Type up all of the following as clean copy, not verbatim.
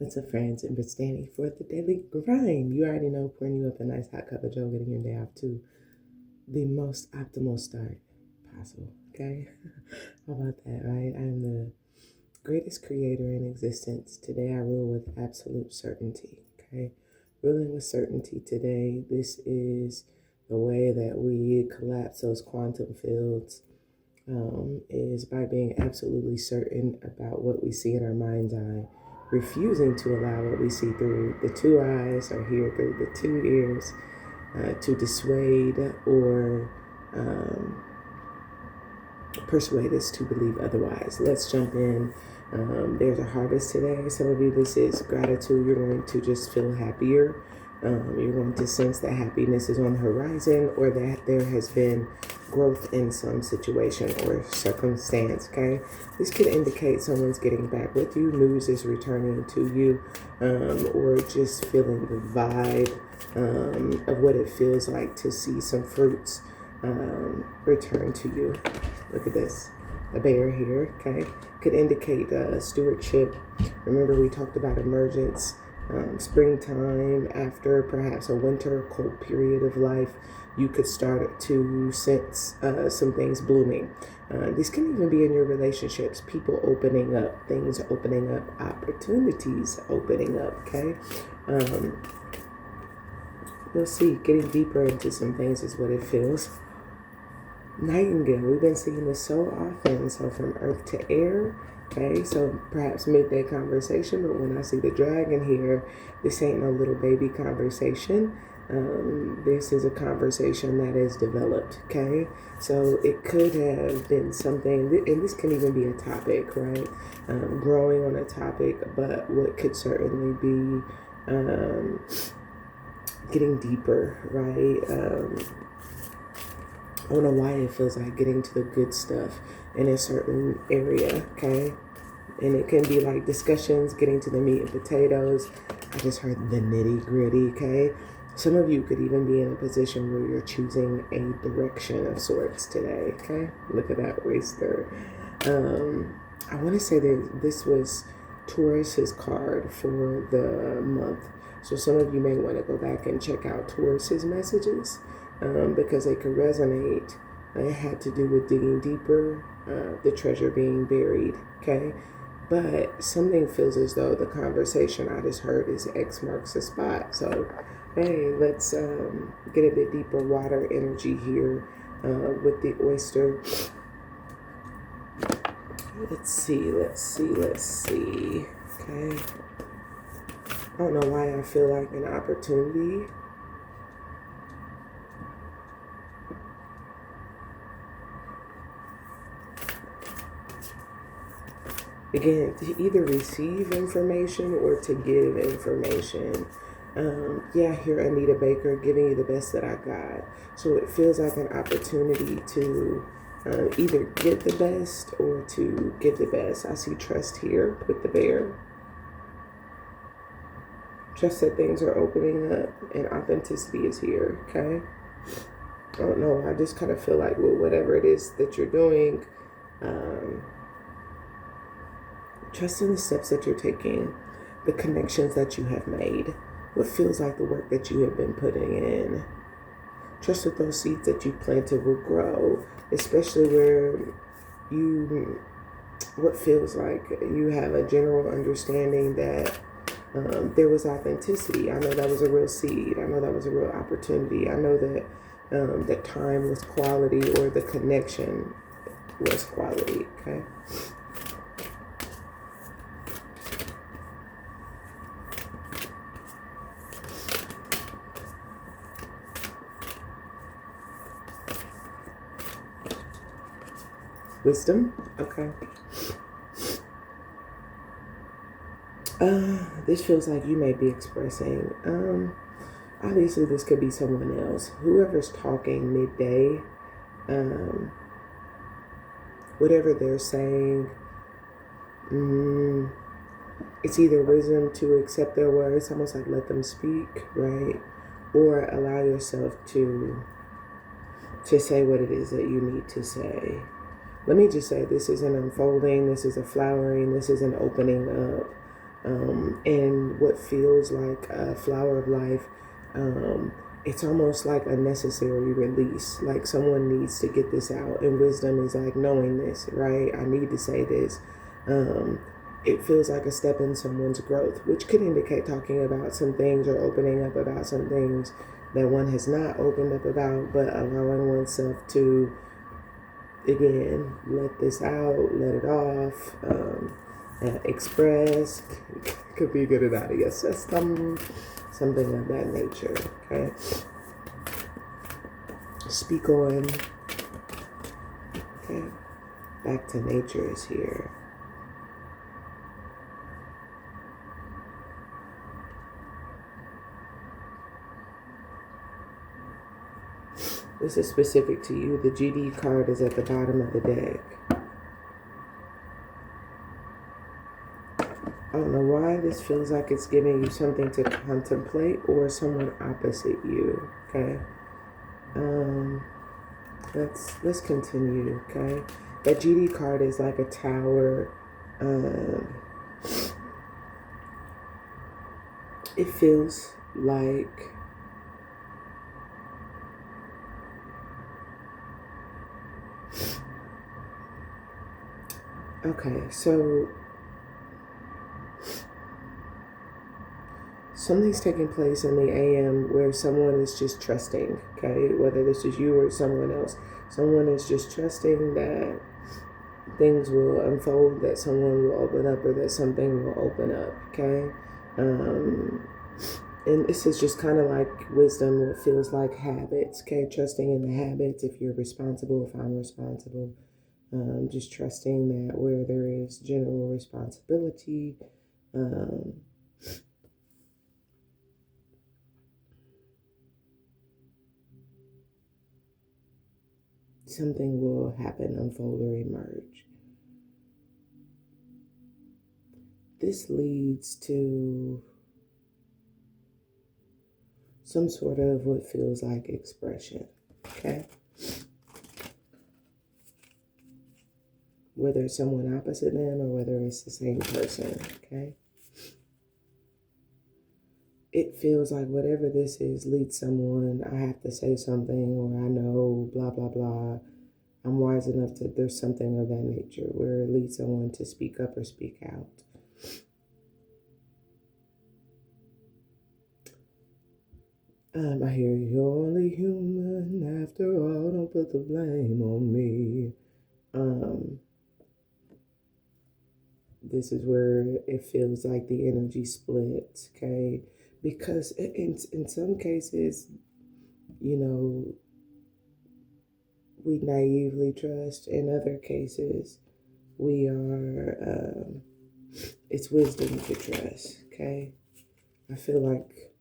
What's up, friends? Empress Dannie for the daily grind. You already know, pouring you up a nice hot cup of joe, getting your day off to the most optimal start possible. Okay? How about that, right? I'm the greatest creator in existence. Today I rule with absolute certainty. Okay? Ruling with certainty today. This is the way that we collapse those quantum fields. Is by being absolutely certain about what we see in our mind's eye, refusing to allow what we see through the two eyes or hear through the two ears to dissuade or persuade us to believe otherwise. Let's jump in. There's a harvest today. Some of you, this is gratitude. You're going to just feel happier. You're going to sense that happiness is on the horizon, or that there has been growth in some situation or circumstance. Okay, this could indicate someone's getting back with you, news is returning to you, or just feeling the vibe of what it feels like to see some fruits return to you. Look at this, a bear here. Okay, could indicate stewardship. Remember, we talked about emergence. Springtime, after perhaps a winter cold period of life, you could start to sense some things blooming. These can even be in your relationships, people opening up, things opening up, opportunities opening up. Okay, you'll see, getting deeper into some things is what it feels. Nightingale, we've been seeing this so often. So from earth to air. Okay, so perhaps midday conversation, but when I see the dragon here, this ain't no little baby conversation. This is a conversation that is developed. Okay, so it could have been something, and this can even be a topic, right? Growing on a topic, but what could certainly be getting deeper, right? I don't know why it feels like getting to the good stuff in a certain area, okay? And it can be like discussions, getting to the meat and potatoes. I just heard the nitty gritty, okay? Some of you could even be in a position where you're choosing a direction of sorts today, okay? Look at that oyster. I want to say that this was Taurus's card for the month. So some of you may want to go back and check out Taurus's messages. Because they could resonate. It had to do with digging deeper, the treasure being buried, okay? But something feels as though the conversation I just heard is X marks the spot. So, hey, let's get a bit deeper water energy here with the oyster. Let's see. Okay. I don't know why I feel like an opportunity. Again, to either receive information or to give information. Yeah, here, Anita Baker, giving you the best that I got. So it feels like an opportunity to either get the best or to give the best. I see trust here with the bear. Trust that things are opening up and authenticity is here, okay? I don't know, I just kind of feel like, well, whatever it is that you're doing, trust in the steps that you're taking, the connections that you have made, what feels like the work that you have been putting in. Trust that those seeds that you planted will grow, especially where what feels like you have a general understanding that there was authenticity. I know that was a real seed. I know that was a real opportunity. I know that that time was quality, or the connection was quality, okay? Wisdom, okay. This feels like you may be expressing, obviously this could be someone else. Whoever's talking midday, whatever they're saying, it's either wisdom to accept their words, almost like let them speak, right? Or allow yourself to say what it is that you need to say. Let me just say, this is an unfolding, this is a flowering, this is an opening up. And what feels like a flower of life, it's almost like a necessary release. Like someone needs to get this out, and wisdom is like knowing this, right? I need to say this. Um, it feels like a step in someone's growth, which could indicate talking about some things or opening up about some things that one has not opened up about, but allowing oneself to, again, let this out, let it off, express. Could be good or not, I guess. That's something of that nature, okay? Speak on, okay? Back to nature is here. This is specific to you. The GD card is at the bottom of the deck. I don't know why this feels like it's giving you something to contemplate or someone opposite you, okay? Let's continue, okay? That GD card is like a tower. It feels like okay, so something's taking place in the AM where someone is just trusting, okay? Whether this is you or someone else. Someone is just trusting that things will unfold, that someone will open up, or that something will open up, okay? And this is just kind of like wisdom, what feels like habits, okay? Trusting in the habits, if you're responsible, if I'm responsible. Just trusting that where there is general responsibility, something will happen, unfold, or emerge. This leads to some sort of what feels like expression, okay? Whether it's someone opposite them or whether it's the same person, okay? It feels like whatever this is leads someone, I have to say something, or I know, blah, blah, blah. I'm wise enough to, there's something of that nature where it leads someone to speak up or speak out. I hear you're only human after all, don't put the blame on me. This is where it feels like the energy splits, okay? Because in some cases, you know, we naively trust. In other cases, we are, it's wisdom to trust, okay? I feel like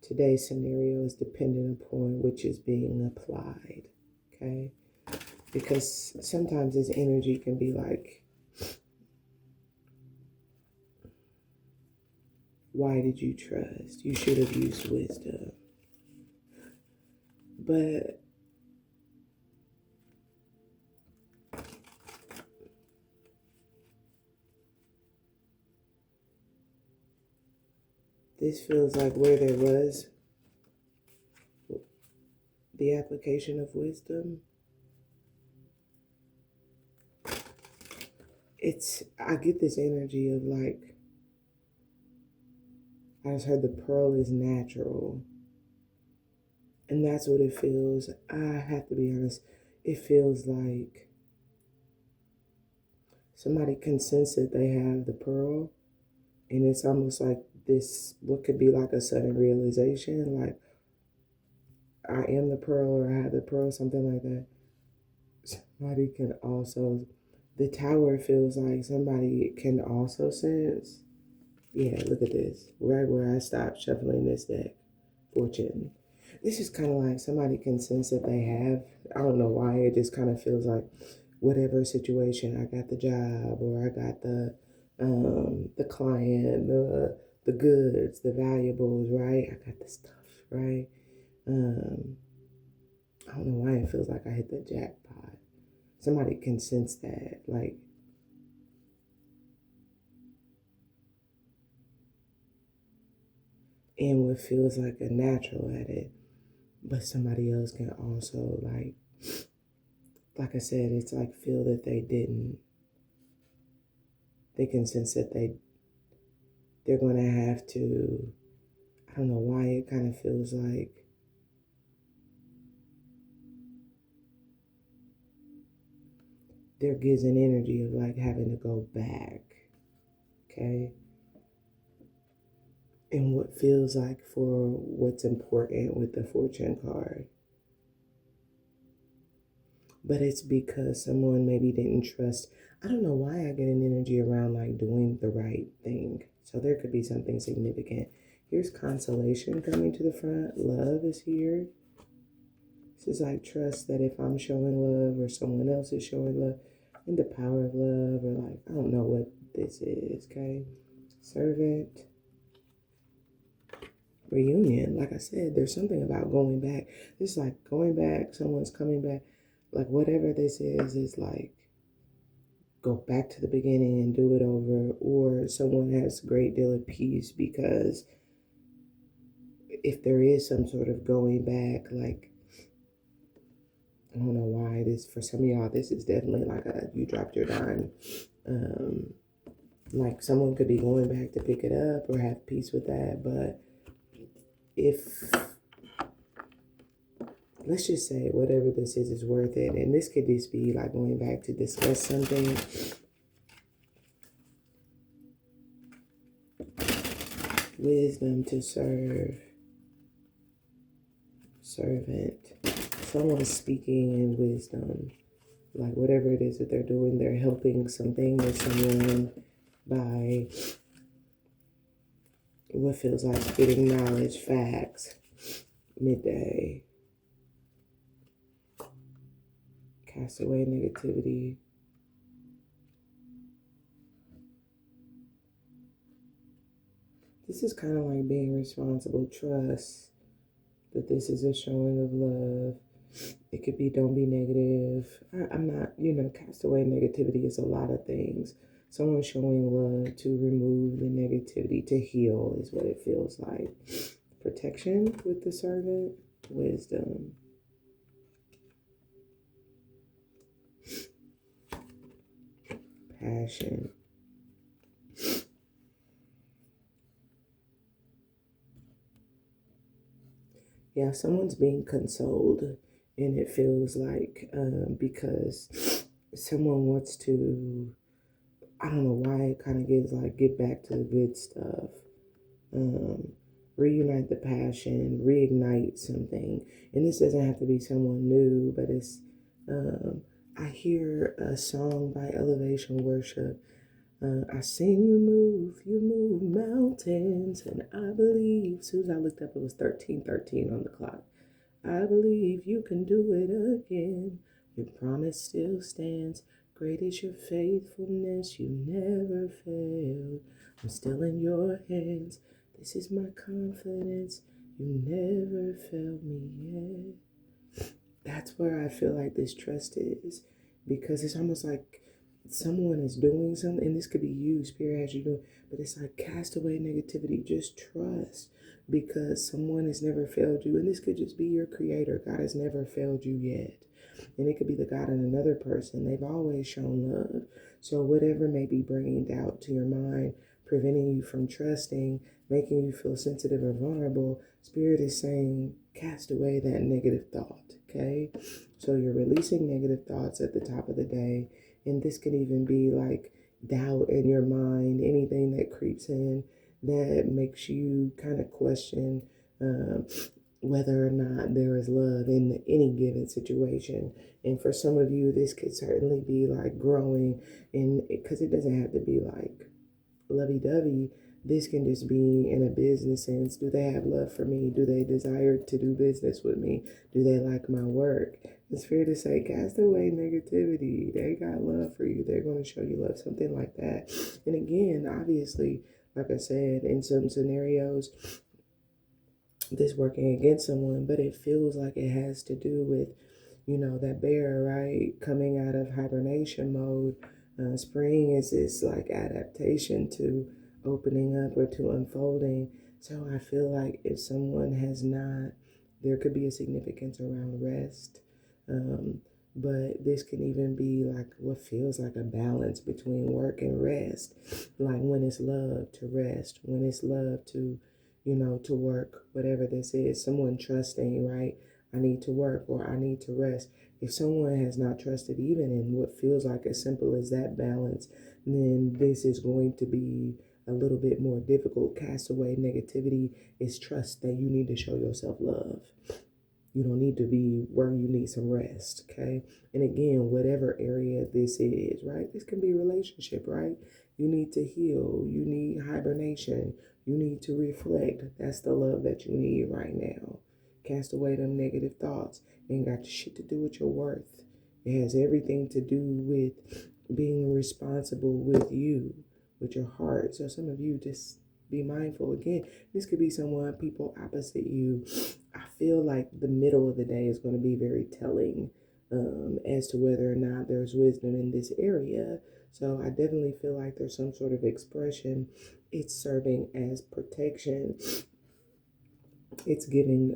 today's scenario is dependent upon which is being applied, okay? Because sometimes this energy can be like, why did you trust? You should have used wisdom. But this feels like where there was the application of wisdom. I get this energy of like, I just heard the pearl is natural. And that's what it feels. I have to be honest. It feels like somebody can sense that they have the pearl. And it's almost like this, what could be like a sudden realization. Like, I am the pearl or I have the pearl, something like that. Somebody can also, the tower feels like somebody can also sense. Yeah, look at this. Right where I stopped shuffling this deck. Fortune. This is kind of like somebody can sense that they have. I don't know why. It just kind of feels like whatever situation, I got the job or I got the client, the goods, the valuables, right? I got the stuff, right? I don't know why it feels like I hit the jackpot. Somebody can sense that, like and what feels like a natural at it. But somebody else can also like I said, it's like feel that they didn't. They can sense that they're gonna have to. I don't know why it kind of feels like there gives an energy of like having to go back. Okay. And what feels like for what's important with the fortune card. But it's because someone maybe didn't trust. I don't know why I get an energy around like doing the right thing. So there could be something significant. Here's consolation coming to the front. Love is here. This is like trust that if I'm showing love or someone else is showing love, and the power of love, or like, I don't know what this is, okay? Servant. Reunion. Like I said, there's something about going back. It's like going back, someone's coming back. Like whatever this is like go back to the beginning and do it over, or someone has a great deal of peace because if there is some sort of going back, like I don't know why this for some of y'all this is definitely like a you dropped your dime. Like someone could be going back to pick it up or have peace with that, but if let's just say whatever this is worth it, and this could just be like going back to discuss something. Wisdom to serve. Servant. Someone speaking in wisdom. Like whatever it is that they're doing, they're helping something or someone by what feels like getting knowledge, facts. Midday. Cast away negativity. This is kind of like being responsible. Trust that this is a showing of love. It could be don't be negative. I'm not, cast away negativity is a lot of things. Someone showing love to remove the negativity, to heal is what it feels like. Protection with the servant. Wisdom. Passion. Yeah, someone's being consoled, and it feels like because someone wants to, I don't know why it kind of gives like get back to the good stuff, reunite the passion, reignite something. And this doesn't have to be someone new, but it's, I hear a song by Elevation Worship. I seen you move mountains, and I believe, as soon as I looked up, it was 13:13 on the clock. I believe you can do it again. Your promise still stands. Great is your faithfulness. You never failed. I'm still in your hands. This is my confidence. You never failed me yet. That's where I feel like this trust is, because it's almost like someone is doing something, and this could be you, Spirit has you doing, but it's like cast away negativity, just trust, because someone has never failed you, and this could just be your creator. God has never failed you yet, and it could be the God in another person. They've always shown love. So whatever may be bringing doubt to your mind, preventing you from trusting, making you feel sensitive or vulnerable, Spirit is saying cast away that negative thought. Okay, so you're releasing negative thoughts at the top of the day. And this could even be like doubt in your mind, anything that creeps in that makes you kind of question whether or not there is love in any given situation. And for some of you, this could certainly be like growing, in because it doesn't have to be like lovey-dovey. This can just be in a business sense. Do they have love for me? Do they desire to do business with me? Do they like my work? It's fair to say, cast away negativity. They got love for you. They're going to show you love, something like that. And again, obviously, like I said, in some scenarios, this working against someone, but it feels like it has to do with, that bear, right? Coming out of hibernation mode. Spring is this like adaptation to opening up or to unfolding. So I feel like if someone has not, there could be a significance around rest. Um, but this can even be like what feels like a balance between work and rest. Like when it's love to rest, when it's love to, to work, whatever this is. Someone trusting, right? I need to work or I need to rest. If someone has not trusted even in what feels like as simple as that balance, then this is going to be a little bit more difficult. Castaway negativity is trust that you need to show yourself love. You don't need to be where you need some rest, okay? And again, whatever area this is, right? This can be relationship, right? You need to heal. You need hibernation. You need to reflect. That's the love that you need right now. Cast away them negative thoughts. It ain't got shit to do with your worth. It has everything to do with being responsible with you, with your heart. So some of you just be mindful. Again, this could be someone, people opposite you. I feel like the middle of the day is going to be very telling as to whether or not there's wisdom in this area. So I definitely feel like there's some sort of expression. It's serving as protection. It's giving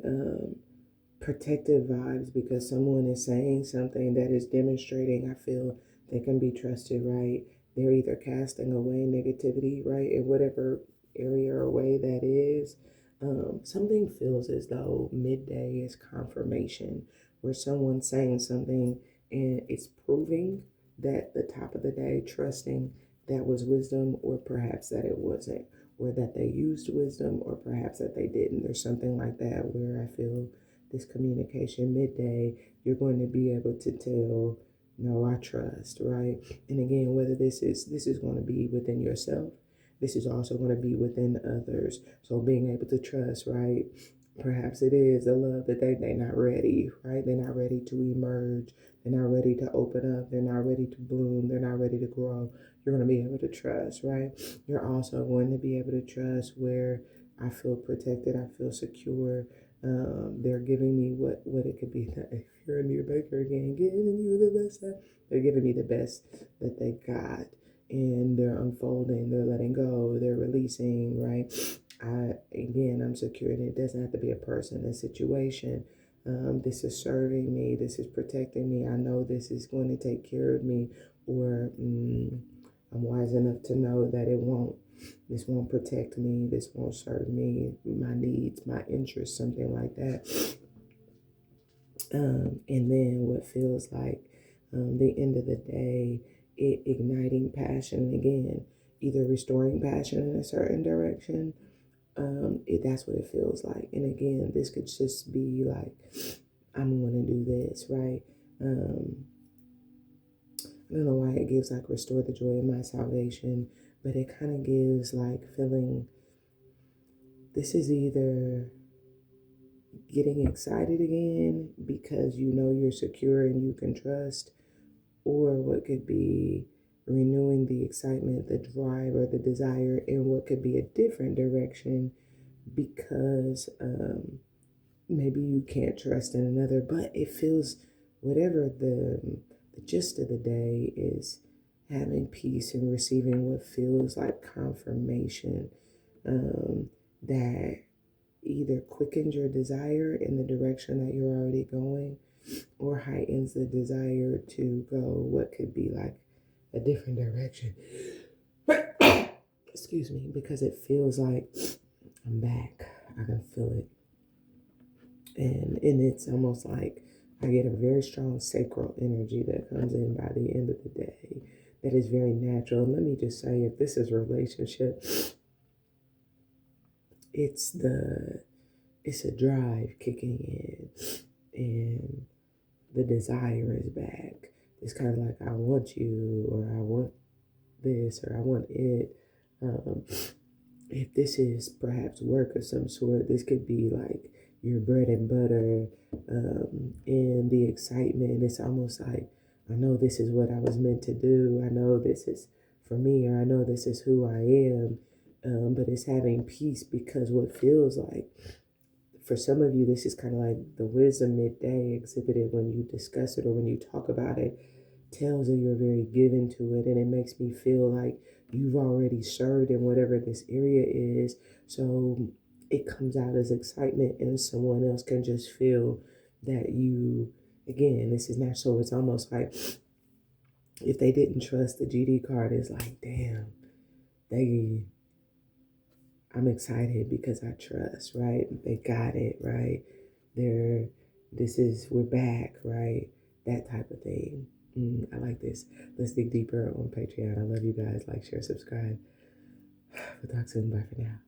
protective vibes because someone is saying something that is demonstrating, I feel, they can be trusted, right? They're either casting away negativity, right, in whatever area or way that is. Something feels as though midday is confirmation, where someone's saying something and it's proving that the top of the day, trusting that was wisdom, or perhaps that it wasn't, or that they used wisdom, or perhaps that they didn't. There's something like that where I feel this communication midday, you're going to be able to tell, no, I trust, right? And again, whether this is going to be within yourself, this is also going to be within others. So being able to trust, right? Perhaps it is a love that they're not ready, right? They're not ready to emerge. They're not ready to open up. They're not ready to bloom. They're not ready to grow. You're going to be able to trust, right? You're also going to be able to trust where I feel protected. I feel secure. They're giving me what it could be. If you're a new baker again, giving you the best. They're giving me the best that they got, and they're unfolding. They're letting go. They're releasing. Right. I'm secure, and it doesn't have to be a person, a situation. This is serving me. This is protecting me. I know this is going to take care of me, or I'm wise enough to know that it won't. This won't protect me. This won't serve me, my needs, my interests, something like that. And then what feels like the end of the day, it igniting passion again, either restoring passion in a certain direction. That's what it feels like. And again, this could just be like, I'm going to do this, right? I don't know why it gives like restore the joy of my salvation, but it kind of gives like feeling this is either getting excited again because you know you're secure and you can trust, or what could be renewing the excitement, the drive, or the desire in what could be a different direction because maybe you can't trust in another, but it feels whatever the gist of the day is having peace and receiving what feels like confirmation that either quickens your desire in the direction that you're already going or heightens the desire to go what could be like a different direction. Excuse me, because it feels like I'm back. I can feel it. And it's almost like I get a very strong sacral energy that comes in by the end of the day that is very natural. And let me just say, if this is a relationship, it's a drive kicking in and the desire is back. It's kind of like I want you, or I want this, or I want it. Um, if this is perhaps work of some sort, this could be like your bread and butter, and the excitement. It's almost like, I know this is what I was meant to do. I know this is for me, or I know this is who I am. But it's having peace because what feels like, for some of you, this is kind of like the wisdom midday exhibited when you discuss it or when you talk about it, tells that you're very given to it. And it makes me feel like you've already served in whatever this area is. So it comes out as excitement, and someone else can just feel that you, again, this is not so. It's almost like if they didn't trust the GD card, it's like, damn, they, I'm excited because I trust, right? They got it, right? They're, we're back, right? That type of thing. I like this. Let's dig deeper on Patreon. I love you guys. Like, share, subscribe. We'll talk soon. Bye for now.